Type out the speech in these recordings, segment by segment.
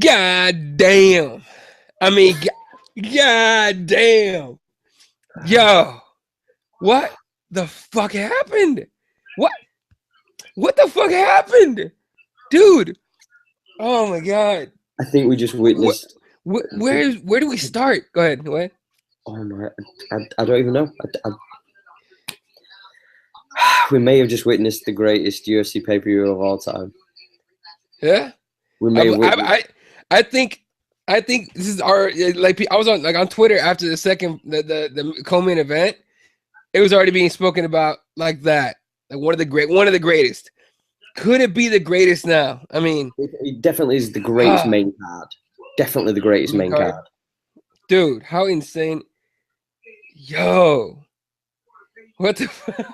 God damn. I mean, God damn. Yo, what the fuck happened? What the fuck happened? Dude. Oh my God. I think we just witnessed. Where do we start? Go ahead. What? Oh my! I don't even know. We may have just witnessed the greatest UFC pay-per-view of all time. Yeah. We may have witnessed. I think this is our like. I was on Twitter after the second the co-main event. It was already being spoken about like that. Like one of the greatest. Could it be the greatest now? I mean, it definitely is the greatest main card. Definitely the greatest main card. Dude, how insane. Yo. What the fuck?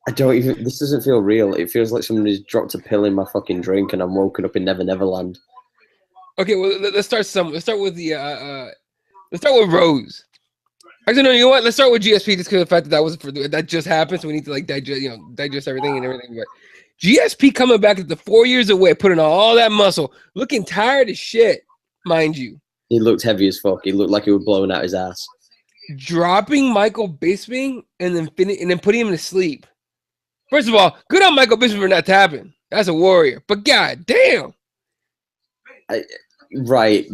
I don't even. This doesn't feel real. It feels like somebody's dropped a pill in my fucking drink and I'm woken up in Never Neverland. Okay, well let's start Let's start with the let's start with Rose. Actually, no, you know what? Let's start with GSP just because of the fact that that just happened, so we need to like digest everything and everything. But GSP coming back after 4 years away, putting on all that muscle, looking tired as shit, mind you. He looked heavy as fuck. He looked like he was blowing out his ass. Dropping Michael Bisping and then putting him to sleep. First of all, good on Michael Bisping for not tapping. That's a warrior. But god damn. Right.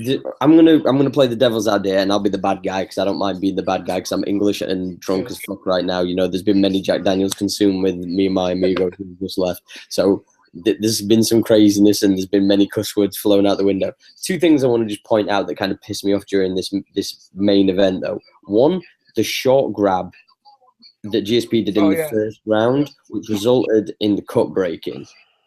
I'm gonna play the devil's idea and I'll be the bad guy because I don't mind being the bad guy because I'm English and drunk as fuck right now. You know, there's been many Jack Daniels consumed with me and my amigo who just left. So there's been some craziness and there's been many cuss words flown out the window. Two things I want to just point out that kind of pissed me off during this main event though. One, the short grab that GSP did in the first round, which resulted in the cut breaking.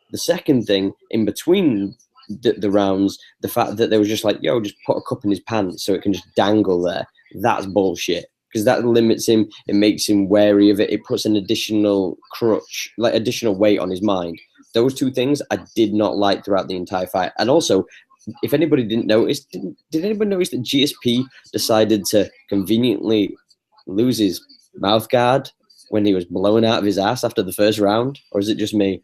The second thing, in between the rounds, the fact that they was just like, yo, just put a cup in his pants so it can just dangle there. That's bullshit. Because that limits him, it makes him wary of it, it puts an additional crutch, like additional weight on his mind. Those two things I did not like throughout the entire fight. And also, if anybody didn't notice, did anybody notice that GSP decided to conveniently lose his mouth guard when he was blowing out of his ass after the first round? Or is it just me?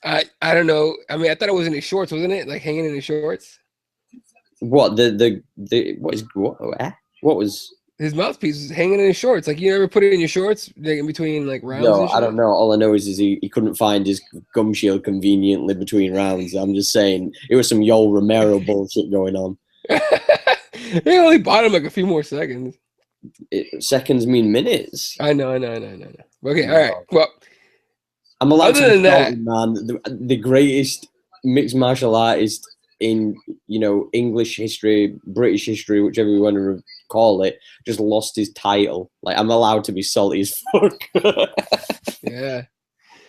I don't know. I mean, I thought it was in his shorts, wasn't it? Like hanging in his shorts. What what was his mouthpiece was hanging in his shorts? Like you never put it in your shorts, like in between like rounds. No, I don't know. All I know is he couldn't find his gum shield conveniently between rounds. I'm just saying it was some Yoel Romero bullshit going on. He only bought him like a few more seconds. Seconds mean minutes. I know. Okay, all right. Well, I'm allowed to be salty, man. The greatest mixed martial artist in, you know, English history, British history, whichever you want to call it, just lost his title. Like, I'm allowed to be salty as fuck. Yeah.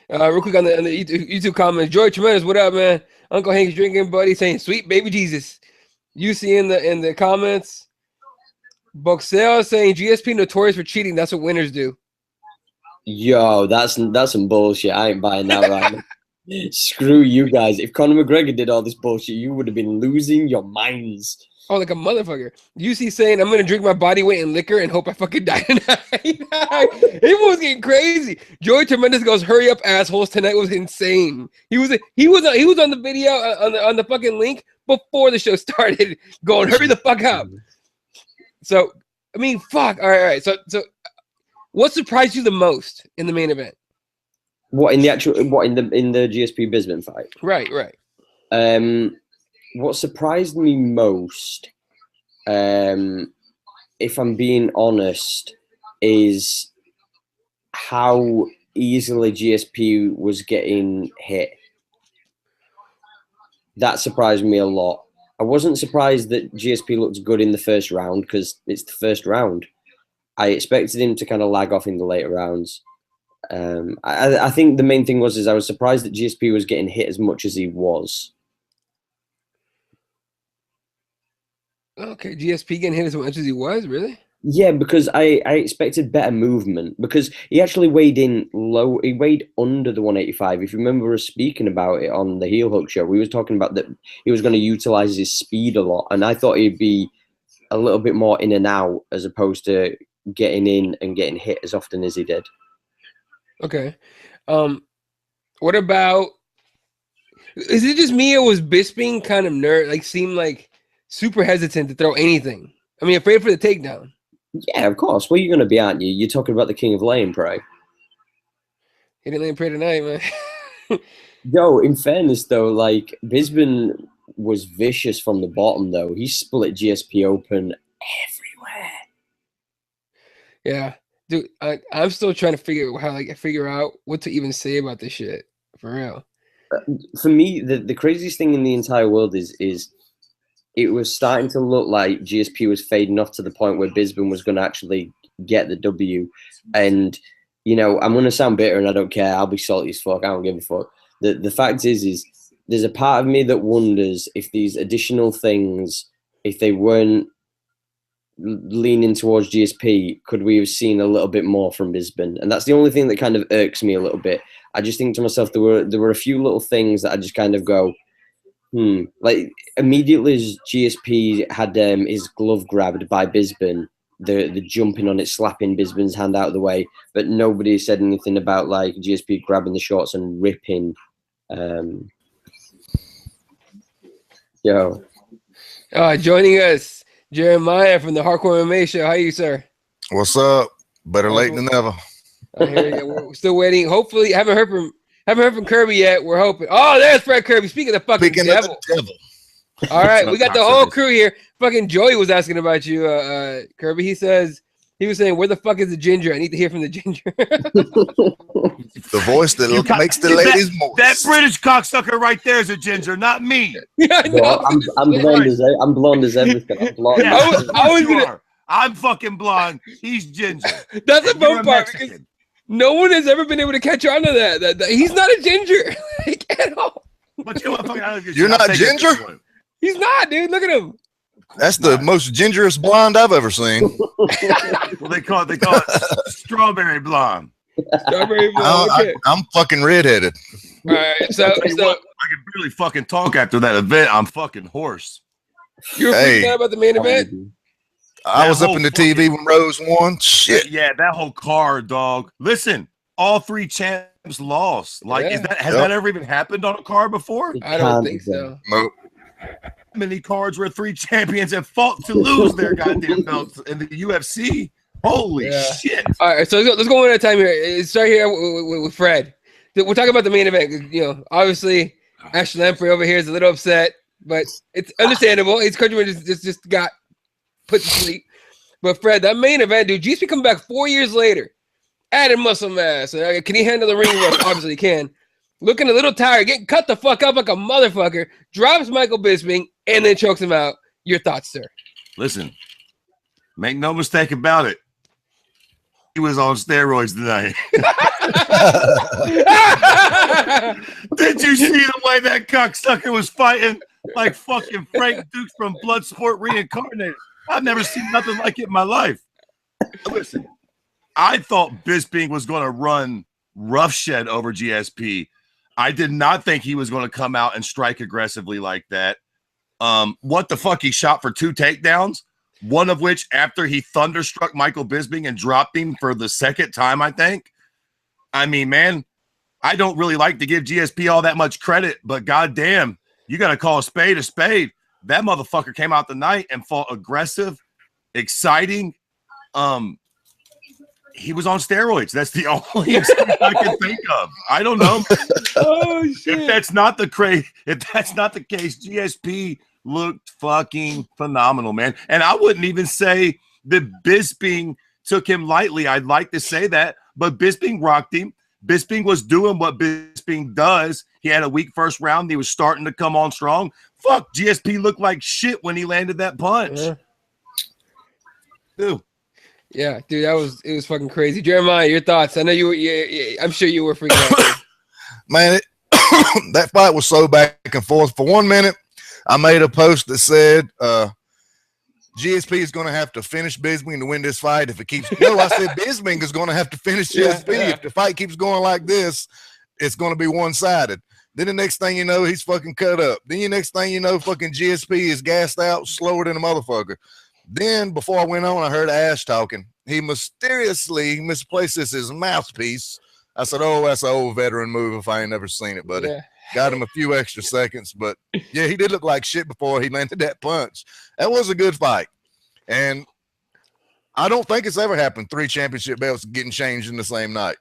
Real quick on the YouTube comments, Joy Tremendous, what up, man? Uncle Hank's drinking, buddy, saying sweet baby Jesus. You see in the comments, Boxell saying GSP notorious for cheating. That's what winners do. Yo, that's some bullshit. I ain't buying that right now. Screw you guys. If Conor McGregor did all this bullshit, you would have been losing your minds. Oh, like a motherfucker. You see saying, I'm going to drink my body weight in liquor and hope I fucking die tonight. He was getting crazy. Joey Tremendous goes, hurry up, assholes. Tonight was insane. He was on the video, on the fucking link before the show started going, hurry the fuck up. So, I mean, fuck. All right. So what surprised you the most in the main event? What in the GSP Bisping fight? Right. What surprised me most, if I'm being honest, is how easily GSP was getting hit. That surprised me a lot. I wasn't surprised that GSP looked good in the first round because it's the first round. I expected him to kind of lag off in the later rounds. I think the main thing was I was surprised that GSP was getting hit as much as he was. Okay, GSP getting hit as much as he was, really? Yeah, because I expected better movement because he actually weighed in low. He weighed under the 185. If you remember us speaking about it on the Heel Hook show, we was talking about that he was going to utilize his speed a lot, and I thought he'd be a little bit more in and out as opposed to getting in and getting hit as often as he did. Okay. What about Is it just me or was Bisping kind of seemed like super hesitant to throw anything? I mean, afraid for the takedown. Yeah, of course. Well, you're going to be, aren't you? You're talking about the king of lay and pray. He didn't lay and pray tonight, man. Yo, in fairness, though, like, Bisping was vicious from the bottom, though. He split GSP open everywhere. Yeah. Dude, I'm still trying to figure out what to even say about this shit. For real. For me, the craziest thing in the entire world is it was starting to look like GSP was fading off to the point where Bisping was going to actually get the W. And, you know, I'm going to sound bitter and I don't care. I'll be salty as fuck. I don't give a fuck. The fact is there's a part of me that wonders if these additional things, if they weren't leaning towards GSP, could we have seen a little bit more from Bisping? And that's the only thing that kind of irks me a little bit. I just think to myself, there were a few little things that I just kind of go, like immediately as GSP had his glove grabbed by Bisping, the jumping on it, slapping Bisping's hand out of the way, but nobody said anything about like GSP grabbing the shorts and ripping. Joining us, Jeremiah from the Hardcore MMA Show. How are you, sir? What's up? Better late than never. We're still waiting. Hopefully, haven't heard from Kirby yet. We're hoping. Oh, there's Fred Kirby. Speaking of the fucking devil. All right, we got the whole crew here. Fucking Joey was asking about you, Kirby. He was saying, "Where the fuck is the ginger? I need to hear from the ginger." The voice that makes the ladies moist. That British cocksucker right there is a ginger, not me. Yeah, no, I'm blonde as everything. I'm blonde. Yeah, I'm fucking blonde. He's ginger. That's the fun part because no one has ever been able to catch on to that he's not a ginger. Like, at all. But you're not ginger? He's not, dude. Look at him. That's the most gingerest blonde I've ever seen. Well, they call it strawberry blonde. Strawberry blonde. Okay. I'm fucking redheaded. All right, so I can barely fucking talk after that event. I'm fucking hoarse. You're freaking out about the main event? I was up in the TV when Rose won. Shit. Yeah, that whole card, dog. Listen, all three champs lost. Like, has that ever even happened on a card before? I don't think so. Nope. Many cards where three champions have fought to lose their goddamn belts in the UFC. Holy shit. All right, so let's go one at a time here. Let's start here with Fred. We're talking about the main event. You know, obviously, Ash Lamprey over here is a little upset, but it's understandable. His countryman just got put to sleep. But Fred, that main event, dude, GSP come back 4 years later, added muscle mass. Can he handle the ring rust? Obviously he can. Looking a little tired, getting cut the fuck up like a motherfucker, drops Michael Bisping, and then chokes him out. Your thoughts, sir? Listen, make no mistake about it. He was on steroids tonight. Did you see the way that cocksucker was fighting like fucking Frank Dukes from Bloodsport Reincarnated? I've never seen nothing like it in my life. Listen, I thought Bisping was going to run roughshed over GSP. I did not think he was going to come out and strike aggressively like that. What the fuck? He shot for 2 takedowns, one of which after he thunderstruck Michael Bisping and dropped him for the second time, I think. I mean, man, I don't really like to give GSP all that much credit, but goddamn, you got to call a spade a spade. That motherfucker came out the night and fought aggressive, exciting. He was on steroids. That's the only excuse I can think of. I don't know. Oh shit! If that's not the case, GSP looked fucking phenomenal, man. And I wouldn't even say that Bisping took him lightly. I'd like to say that, but Bisping rocked him. Bisping was doing what Bisping does. He had a weak first round. He was starting to come on strong. Fuck, GSP looked like shit when he landed that punch. Dude. Yeah, dude, it was fucking crazy. Jeremiah, your thoughts? I know you were. I'm sure you were freaking out. Man, that fight was so back and forth. For 1 minute, I made a post that said GSP is going to have to finish Bisping to win this fight if it keeps. No, I said Bisping is going to have to finish GSP. If the fight keeps going like this, it's going to be one-sided. Then the next thing you know, he's fucking cut up. Then the next thing you know, fucking GSP is gassed out, slower than a motherfucker. Then before I went on, I heard Ash talking. He mysteriously misplaces his mouthpiece. I said, "Oh, that's an old veteran move if I ain't never seen it, buddy." got him a few extra seconds. But yeah, he did look like shit before he landed that punch. That was a good fight. And I don't think it's ever happened 3 championship belts getting changed in the same night.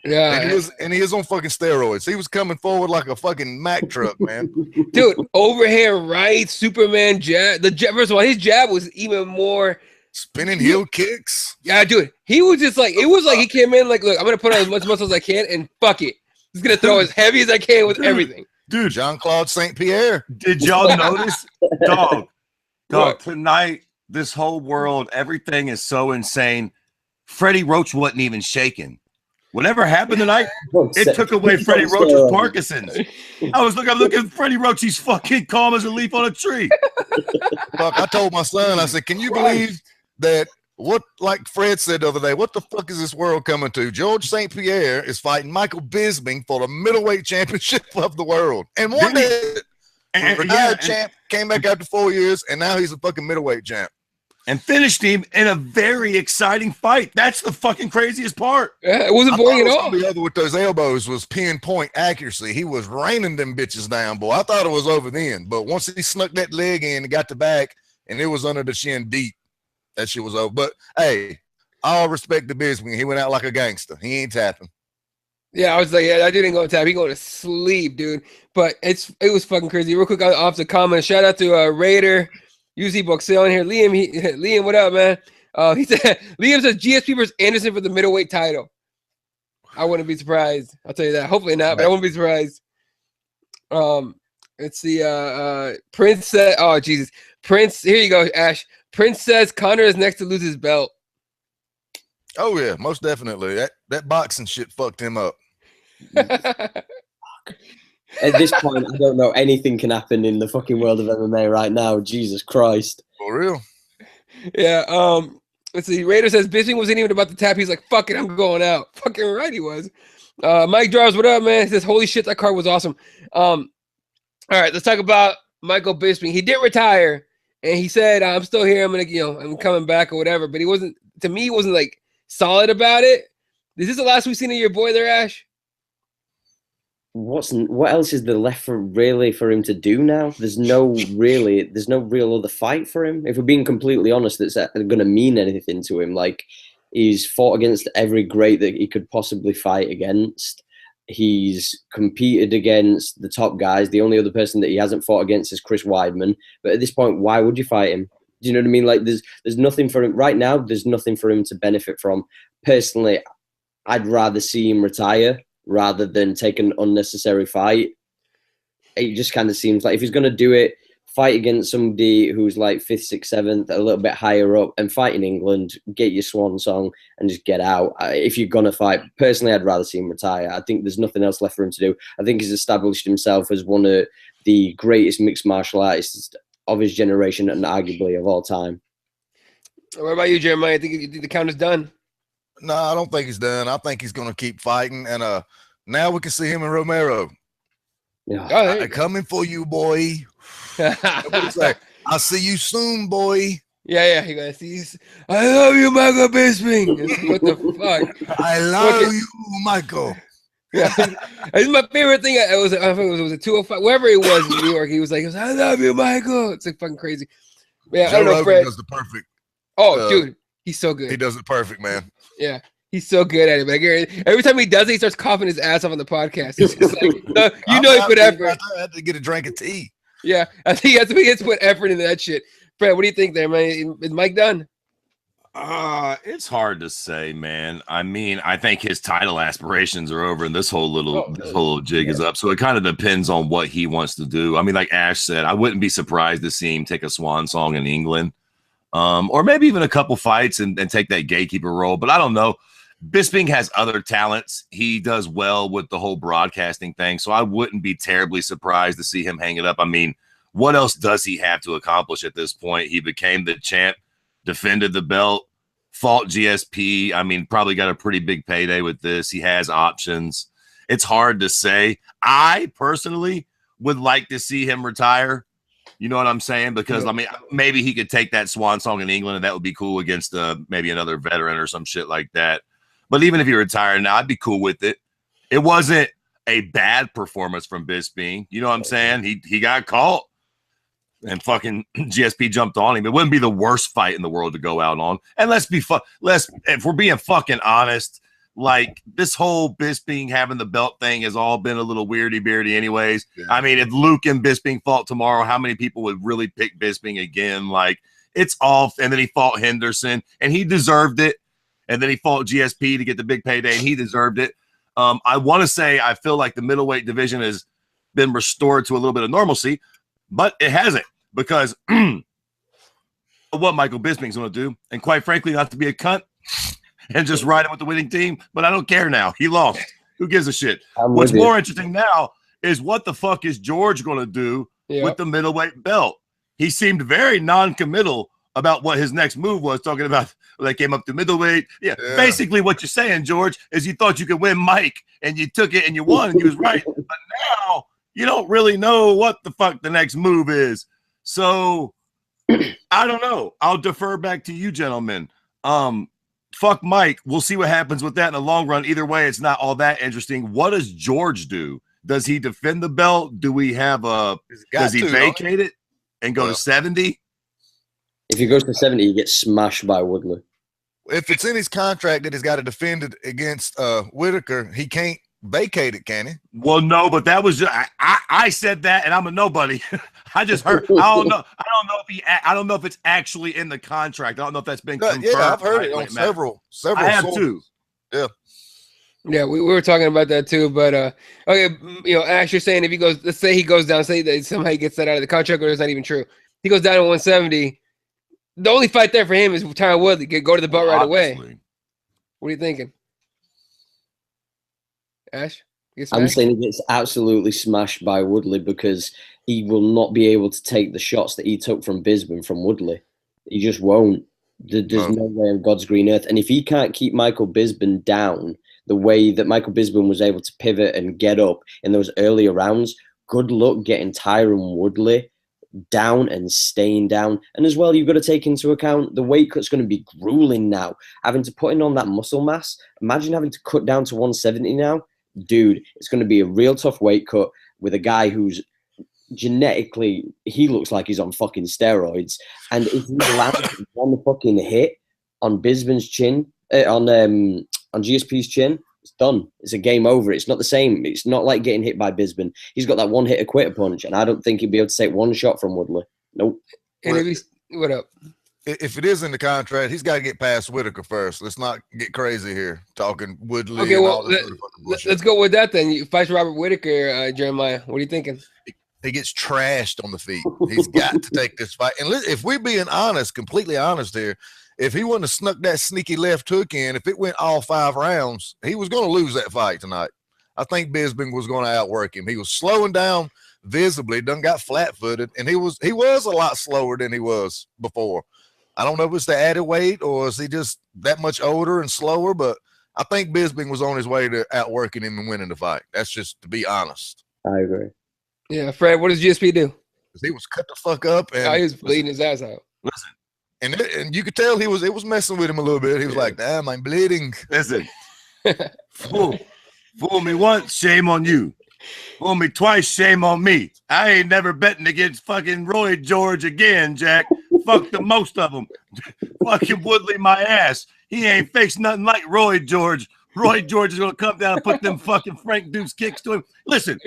Yeah, and he is on fucking steroids. He was coming forward like a fucking Mack truck, man. dude, overhand right, Superman jab. First of all, his jab was even more spinning heel kicks. Yeah, dude, he was just like, it was like he came in like, look, I'm gonna put on as much muscle as I can, and fuck it, he's gonna throw as heavy as I can with everything. Dude, Jean-Claude St. Pierre. Did y'all notice, dog? What? Tonight, this whole world, everything is so insane. Freddie Roach wasn't even shaking. Whatever happened tonight, it took away Freddie Roach's Parkinson's. I'm looking at Freddie Roach. He's fucking calm as a leaf on a tree. Fuck, I told my son, I said, can you believe that like Fred said the other day, what the fuck is this world coming to? George St. Pierre is fighting Michael Bisping for the middleweight championship of the world. And one day, retired champ, came back after 4 years, and now he's a fucking middleweight champ. And finished him in a very exciting fight. That's the fucking craziest part. Yeah, it wasn't boring at all. The other with those elbows was pinpoint accuracy. He was raining them bitches down, boy. I thought it was over then, but once he snuck that leg in and got the back, and it was under the shin deep, that shit was over. But hey, all respect to Bisping. He went out like a gangster. He ain't tapping. Yeah, I was like, yeah, that dude ain't going to tap. He going to sleep, dude. But it was fucking crazy. Real quick, off the comment, shout out to Raider. UC Boxell in here. Liam, what up, man? He said Liam says GSP versus Anderson for the middleweight title. I wouldn't be surprised. I'll tell you that. Hopefully not, but I wouldn't be surprised. Let's see. Prince said, oh Jesus. Prince, here you go, Ash. Prince says Conor is next to lose his belt. Oh yeah, most definitely. That boxing shit fucked him up. At this point, I don't know. Anything can happen in the fucking world of MMA right now. Jesus Christ. For real. Yeah. Let's see. Raider says Bisping wasn't even about to tap. He's like, fuck it, I'm going out. Fucking right he was. Mike Draws, what up, man? He says, holy shit, that card was awesome. All right, let's talk about Michael Bisping. He did retire, and he said, I'm still here. I'm coming back or whatever. But he wasn't like solid about it. Is this the last we've seen of your boy there, Ash? What else is there left for him to do now? There's no real other fight for him. If we're being completely honest, that's going to mean anything to him. Like, he's fought against every great that he could possibly fight against. He's competed against the top guys. The only other person that he hasn't fought against is Chris Weidman. But at this point, why would you fight him? Do you know what I mean? Like, there's nothing for him right now. There's nothing for him to benefit from. Personally, I'd rather see him retire rather than take an unnecessary fight. It just kind of seems like if he's going to do it, fight against somebody who's like 5th, 6th, 7th, a little bit higher up, and fight in England, get your swan song, and just get out. If you're going to fight, personally, I'd rather see him retire. I think there's nothing else left for him to do. I think he's established himself as one of the greatest mixed martial artists of his generation and arguably of all time. What about you, Jeremiah? You think the count is done? No, I don't think he's done. I think he's going to keep fighting. And now we can see him and Romero. Yeah. Coming for you, boy. I'll see you soon, boy. Yeah. He goes, I love you, Michael Bisping. What the fuck? I love you, Michael. Yeah, it's my favorite thing. I think it was a 205, wherever it was in New York. He was like, I love you, Michael. It's like fucking crazy. Yeah, Joe I don't know, Fred. does the perfect. Dude, he's so good. He does it perfect, man. Yeah, he's so good at it. Like, every time he does it, he starts coughing his ass off on the podcast. It's just like, he put effort. I had to get a drink of tea. Yeah, I think he has to put effort into that shit. Fred, what do you think there, man? Is Mike done? It's hard to say, man. I mean, I think his title aspirations are over, and this whole little jig is up. So it kind of depends on what he wants to do. I mean, like Ash said, I wouldn't be surprised to see him take a swan song in England, or maybe even a couple fights and take that gatekeeper role. But I don't know. Bisping has other talents. He does well with the whole broadcasting thing, so I wouldn't be terribly surprised to see him hang it up. I mean, what else does he have to accomplish at this point? He became the champ, defended the belt, fought GSP. I mean, probably got a pretty big payday with this. He has options. It's hard to say. I personally would like to see him retire. You know what I'm saying? Because, I mean, maybe he could take that swan song in England, and that would be cool against maybe another veteran or some shit like that. But even if he retired now, I'd be cool with it. It wasn't a bad performance from Bisping. You know what I'm saying? He got caught and fucking GSP jumped on him. It wouldn't be the worst fight in the world to go out on. And if we're being fucking honest, like this whole Bisping having the belt thing has all been a little weirdy-beardy anyways. Yeah. I mean, if Luke and Bisping fought tomorrow, how many people would really pick Bisping again? Like, it's off. And then he fought Henderson, and he deserved it. And then he fought GSP to get the big payday, and he deserved it. I want to say I feel like the middleweight division has been restored to a little bit of normalcy, but it hasn't, because what Michael Bisping's going to do, and quite frankly, not to be a cunt and just ride it with the winning team, but I don't care now. He lost. Who gives a shit? What's more interesting now is what the fuck is George going to do with the middleweight belt? He seemed very non-committal about what his next move was, talking about they came up to middleweight. Yeah, basically what you're saying, George, is you thought you could win Mike, and you took it and you won, and you was right. But now you don't really know what the fuck the next move is. So I don't know. I'll defer back to you, gentlemen. Fuck Mike. We'll see what happens with that in the long run. Either way, it's not all that interesting. What does George do? Does he defend the belt? Do we have does he vacate it and go to 70? If he goes to 70, he gets smashed by Woodley. If it's in his contract that he's got to defend it against Whitaker, he can't vacate it, can he? Well, no, but that was just, I said that, and I'm a nobody. I just heard. I don't know if it's actually in the contract. I don't know if that's been confirmed. Yeah, I've heard it on several. I have too. Yeah. Yeah, we were talking about that too, but okay, Ash, you're saying if he goes, let's say he goes down, say that somehow he gets that out of the contract, or it's not even true. He goes down to 170. The only fight there for him is Tyron Woodley. Go to the belt right away. What are you thinking, Ash? I'm saying he gets absolutely smashed by Woodley, because he will not be able to take the shots that he took from Bisping from Woodley. He just won't. There's no way on God's green earth. And if he can't keep Michael Bisping down the way that Michael Bisping was able to pivot and get up in those earlier rounds, good luck getting Tyron Woodley down and staying down. And as well, you've got to take into account the weight cut's going to be grueling now. Having to put in on that muscle mass. Imagine having to cut down to 170 now. Dude, it's going to be a real tough weight cut with a guy who's genetically, he looks like he's on fucking steroids. And if he lands one fucking hit on Bisping's chin, on GSP's chin, it's done. It's a game over. It's not the same. It's not like getting hit by Bisping. He's got that one hit quitter punch, and I don't think he'd be able to take one shot from Woodley. Nope. And if he's, what up? If it is in the contract, he's got to get past Whitaker first. Let's not get crazy here talking Woodley. Okay, well, let's go with that then. You fight Robert Whitaker, Jeremiah. What are you thinking? He gets trashed on the feet. He's got to take this fight. And if we're being honest, completely honest here, if he wouldn't have snuck that sneaky left hook in, if it went all 5 rounds, he was going to lose that fight tonight. I think Bisping was going to outwork him. He was slowing down visibly, done got flat-footed, and he was a lot slower than he was before. I don't know if it's the added weight or is he just that much older and slower, but I think Bisping was on his way to outworking him and winning the fight. That's just to be honest. I agree. Yeah, Fred, what does GSP do? He was cut the fuck up. And he was bleeding his ass out. Listen. And you could tell it was messing with him a little bit. He was like, damn, I'm bleeding. Listen. Fool me once, shame on you. Fool me twice, shame on me. I ain't never betting against fucking Roy George again, Jack. Fuck the most of them. Fucking Woodley my ass. He ain't faced nothing like Roy George. Roy George is going to come down and put them fucking Frank Dukes kicks to him. Listen,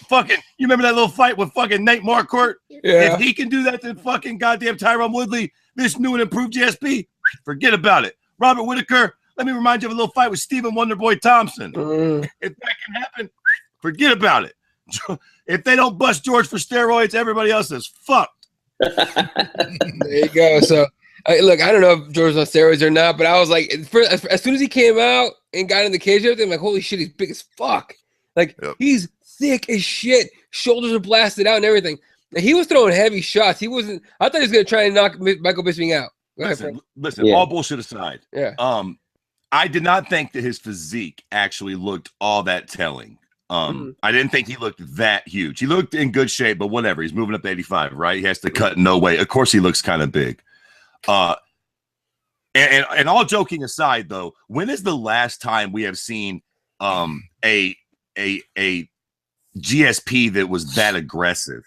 fucking, you remember that little fight with fucking Nate Marquardt? Yeah. If he can do that to fucking goddamn Tyron Woodley, this new and improved GSP, forget about it. Robert Whitaker, let me remind you of a little fight with Stephen Wonderboy Thompson. If that can happen, forget about it. If they don't bust George for steroids, everybody else is fucked. There you go. So, look, I don't know if George was on steroids or not, but I was like, as soon as he came out and got in the cage, everything, I'm like, holy shit, he's big as fuck. Like, he's thick as shit. Shoulders are blasted out and everything. And he was throwing heavy shots. He wasn't. I thought he was going to try and knock Michael Bisping out. Listen, all bullshit aside. Yeah. I did not think that his physique actually looked all that telling. I didn't think he looked that huge. He looked in good shape, but whatever. He's moving up to 85, right? He has to cut no weight. Of course, he looks kind of big. And all joking aside, though, when is the last time we have seen a a GSP that was that aggressive.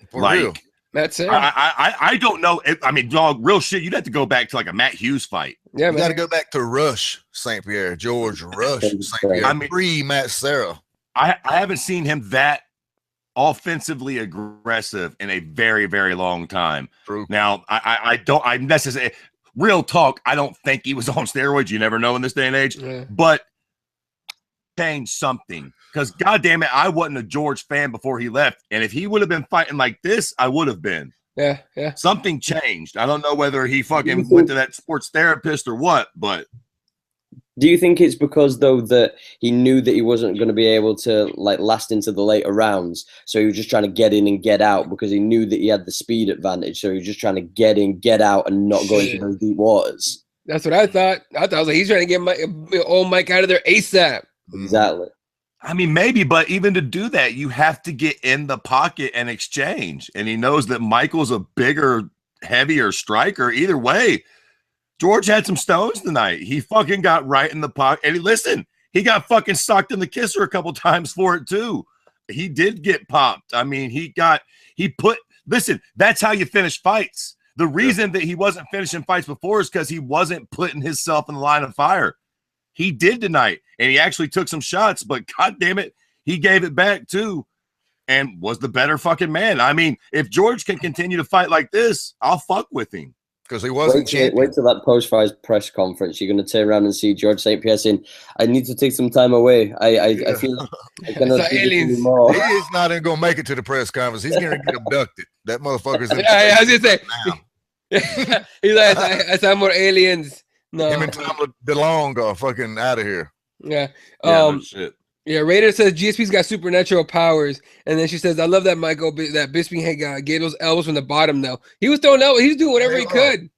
For like real. That's it. I don't know. I mean, dog, real shit. You'd have to go back to like a Matt Hughes fight. Yeah, You got to man. go back to Rush St. Pierre, George Rush St. Pierre. I mean, pre-Matt Serra. I haven't seen him that offensively aggressive in a very, very long time. True. Now, I necessarily, real talk, I don't think he was on steroids. You never know in this day and age. Yeah. But change something. Because, goddamn it, I wasn't a George fan before he left. And if he would have been fighting like this, I would have been. Yeah. Something changed. I don't know whether he fucking went to that sports therapist or what, but. Do you think it's because, though, that he knew that he wasn't going to be able to like last into the later rounds, so he was just trying to get in and get out because he knew that he had the speed advantage, so he was just trying to get in, get out, and not go into those deep waters? That's what I thought. I was like, he's trying to get old Mike out of there ASAP. Exactly. I mean, maybe, but even to do that, you have to get in the pocket and exchange. And he knows that Michael's a bigger, heavier striker. Either way, George had some stones tonight. He fucking got right in the pocket. And listen, he got fucking socked in the kisser a couple times for it too. He did get popped. I mean, listen, that's how you finish fights. The reason that he wasn't finishing fights before is because he wasn't putting himself in the line of fire. He did tonight, and he actually took some shots, but god damn it, he gave it back too and was the better fucking man. I mean, if George can continue to fight like this, I'll fuck with him. Because he wasn't champion. Wait till that post-fight press conference. You're going to turn around and see George St. Pierre saying, I need to take some time away. I feel like I cannot do this anymore. He is not even going to make it to the press conference. He's going to get abducted. That motherfucker's in I was going to say. He's like, I saw more aliens. No. Him and Tom DeLong are fucking out of here. Yeah. No shit. Yeah, Raider says GSP's got supernatural powers, and then she says, "I love that that Bisping had gave those elbows from the bottom. Though he was throwing elbows, he was doing whatever he could."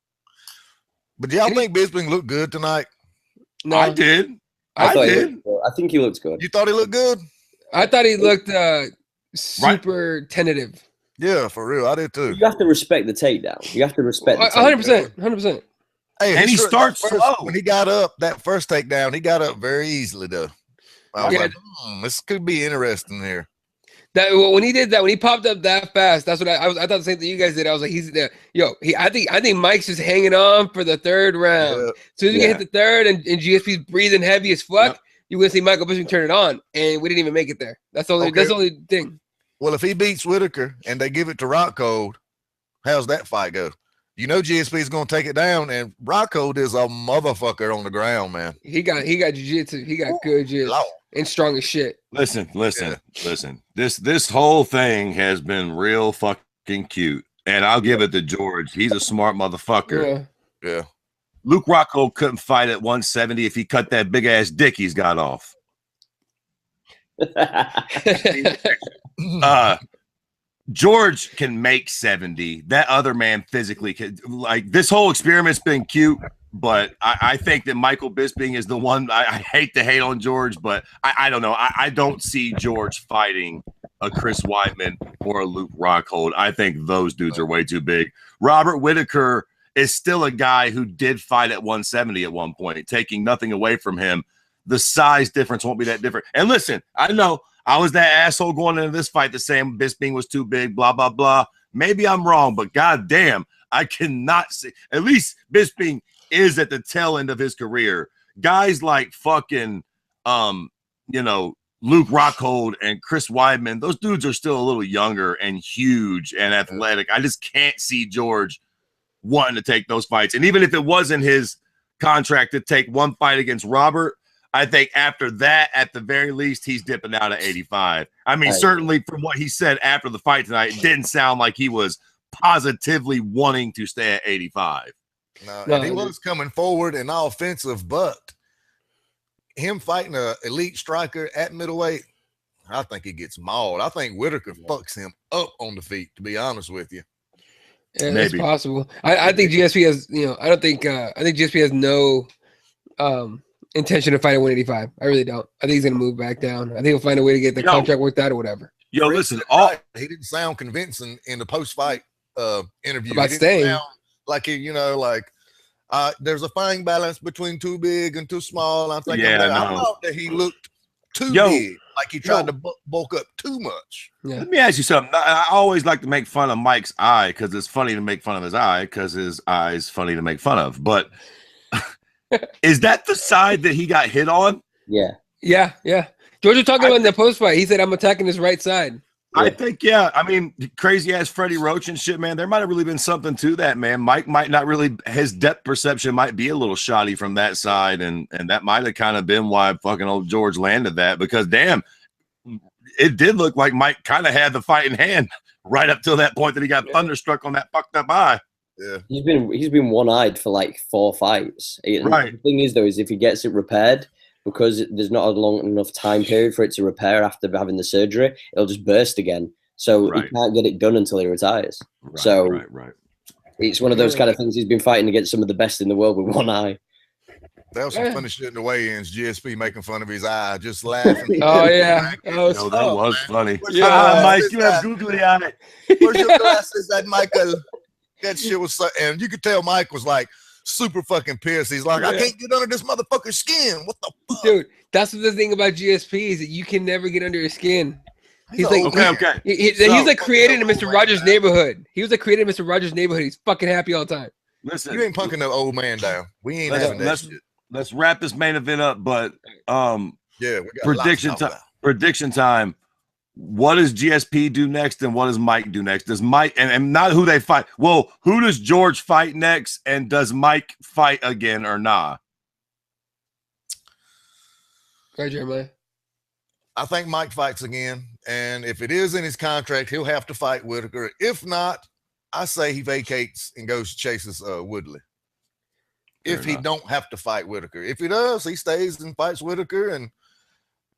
But y'all think Bisping looked good tonight? No, I did. I think he looks good. You thought he looked good? I thought he looked super tentative. Yeah, for real, I did too. You have to respect the takedown. You have to respect. 100%. Hey, and he starts slow. When he got up, that first takedown, he got up very easily though. I was like, this could be interesting here. That when he did that, when he popped up that fast, that's what I thought the same thing you guys did. I was like, he's there. I think Mike's just hanging on for the third round. Yeah. As soon as we hit the third and GSP's breathing heavy as fuck, you're gonna see Michael Bisping turn it on, and we didn't even make it there. That's the only thing. Well, if he beats Whitaker and they give it to Rockhold, how's that fight go? You know GSP is going to take it down, and Rockhold is a motherfucker on the ground, man. He got jiu-jitsu. He got good jiu-jitsu and strong as shit. Listen. This whole thing has been real fucking cute, and I'll give it to George. He's a smart motherfucker. Yeah. Luke Rockhold couldn't fight at 170 if he cut that big ass dick he's got off. George can make 70. That other man physically can. Like, this whole experiment's been cute, but I think that Michael Bisping is the one. I hate to hate on George, but I don't know. I don't see George fighting a Chris Weidman or a Luke Rockhold. I think those dudes are way too big. Robert Whitaker is still a guy who did fight at 170 at one point, taking nothing away from him. The size difference won't be that different. And listen, I know I was that asshole going into this fight that saying Bisping was too big, blah, blah, blah. Maybe I'm wrong, but goddamn, I cannot see. At least Bisping is at the tail end of his career. Guys like fucking, Luke Rockhold and Chris Weidman, those dudes are still a little younger and huge and athletic. I just can't see George wanting to take those fights. And even if it wasn't his contract to take one fight against Robert, I think after that, at the very least, he's dipping out at 85. I mean, certainly from what he said after the fight tonight, it didn't sound like he was positively wanting to stay at 85. No, he was coming forward and offensive, but him fighting an elite striker at middleweight, I think he gets mauled. I think Whitaker fucks him up on the feet, to be honest with you. Yeah, that's possible. I think GSP has, I think GSP has no intention to fight at 185. I really don't. I think he's gonna move back down. I think he'll find a way to get the contract worked out or whatever. Yo, listen, he didn't sound convincing in the post-fight interview. About staying. Like there's a fine balance between too big and too small. I'm thinking, I thought that he looked too big. like he tried to bulk up too much. Yeah. Let me ask you something. I always like to make fun of Mike's eye because it's funny to make fun of his eye because his eye is funny to make fun of. But is that the side that he got hit on? Yeah. Yeah. George was talking about in the post fight. He said, "I'm attacking his right side." I think, yeah. I mean, crazy ass Freddie Roach and shit, man. There might have really been something to that, man. Mike might not really, his depth perception might be a little shoddy from that side, and that might have kind of been why fucking old George landed that. Because damn, it did look like Mike kind of had the fight in hand right up till that point that he got thunderstruck on that fucked up eye. Yeah, he's been one-eyed for like 4 fights. Right. The thing is, though, is if he gets it repaired, because there's not a long enough time period for it to repair after having the surgery, it'll just burst again. So he can't get it done until he retires. Right. It's one of those kind of things. He's been fighting against some of the best in the world with one eye. That was some funny shit in the weigh-ins. GSP making fun of his eye, just laughing. Oh yeah, that was funny. Yeah, Mike, you have googly eye. Where's your glasses, that Michael? That shit was so, and you could tell Mike was like super fucking pissed. He's like, I can't get under this motherfucker's skin. What the fuck? Dude, that's the thing about GSP is that you can never get under his skin. He's like, okay. He's like created in Mr. Rogers' neighborhood. He was like created in Mr. Rogers' neighborhood. He's fucking happy all the time. Listen, you ain't punking that old man down. We ain't having that shit. Let's wrap this main event up, but we got prediction time. What does GSP do next, and what does Mike do next? Does Mike and not who they fight? Well, who does George fight next, and does Mike fight again or nah? Go ahead, Jeremiah. I think Mike fights again, and if it is in his contract, he'll have to fight Whitaker. If not, I say he vacates and goes chases Woodley. If he don't have to fight Whitaker. If he does, he stays and fights Whitaker. And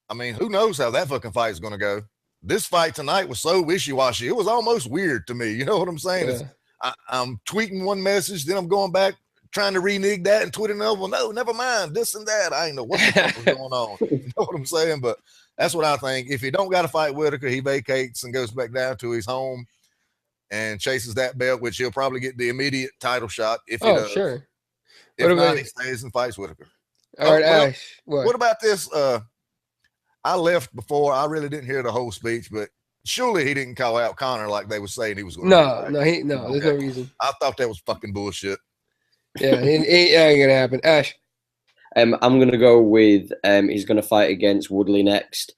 I mean, who knows how that fucking fight is going to go. This fight tonight was so wishy-washy. It was almost weird to me. You know what I'm saying? Yeah. I'm tweeting one message, then I'm going back trying to renege that and tweet another one. No, never mind. This and that. I ain't know what the fuck was going on. You know what I'm saying? But that's what I think. If he don't got to fight Whitaker, he vacates and goes back down to his home and chases that belt, which he'll probably get the immediate title shot if he does. Sure. If not, he stays and fights Whitaker. All right, Ash. What about this? I left before. I really didn't hear the whole speech, but surely he didn't call out Connor like they were saying he was going to. No, there's no reason. I thought that was fucking bullshit. Yeah, it ain't gonna happen. Ash. I'm gonna go with he's gonna fight against Woodley next.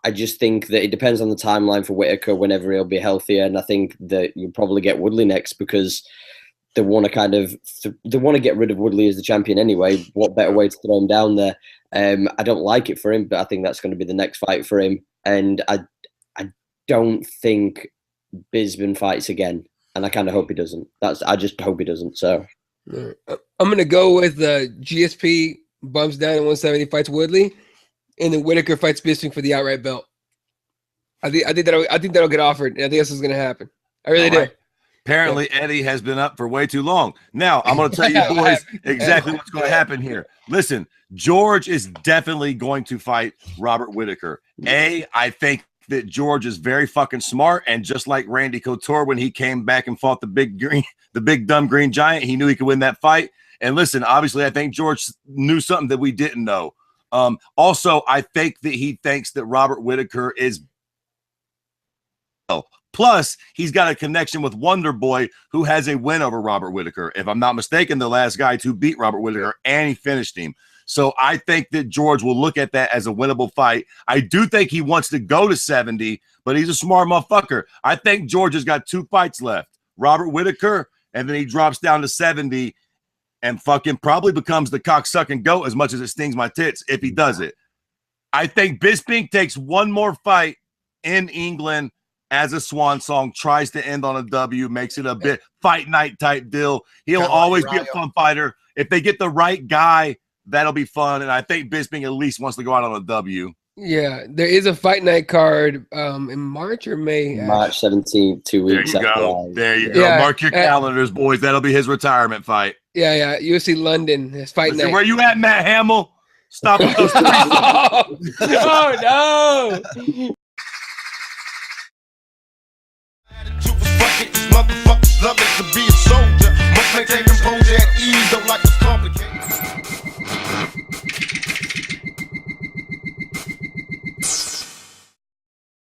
I just think that it depends on the timeline for Whitaker whenever he'll be healthier, and I think that you'll probably get Woodley next because they want to get rid of Woodley as the champion anyway. What better way to throw him down there? I don't like it for him, but I think that's going to be the next fight for him. And I don't think Bisping fights again, and I kind of hope he doesn't. I just hope he doesn't. So I'm gonna go with GSP bumps down at 170, fights Woodley, and then Whitaker fights Bisping for the outright belt. I think that'll get offered, and I think this is gonna happen. I really do. Apparently, Eddie has been up for way too long. Now, I'm going to tell you boys exactly what's going to happen here. Listen, George is definitely going to fight Robert Whitaker. I think that George is very fucking smart, and just like Randy Couture when he came back and fought the big dumb green giant, he knew he could win that fight. And listen, obviously, I think George knew something that we didn't know. Also, I think that he thinks that Robert Whitaker is. Plus, he's got a connection with Wonder Boy, who has a win over Robert Whitaker. If I'm not mistaken, the last guy to beat Robert Whitaker, and he finished him. So I think that George will look at that as a winnable fight. I do think he wants to go to 70, but he's a smart motherfucker. I think George has got 2 fights left. Robert Whitaker, and then he drops down to 70 and fucking probably becomes the cocksucking goat as much as it stings my tits if he does it. I think Bisping takes one more fight in England as a swan song, tries to end on a W, makes it a bit fight night type deal. He'll always be a fun fighter. If they get the right guy, that'll be fun. And I think Bisping at least wants to go out on a W. Yeah, there is a fight night card in March or May. March 17th, 2 weeks. There you go. There you go. Yeah, mark your calendars, boys. That'll be his retirement fight. Yeah. UFC London. His fight night. Where you at, Matt Hamill? Stop with those 3. Oh, no. Motherfuckers love it to be a soldier. Must maintain composure at ease, don't like to complicate.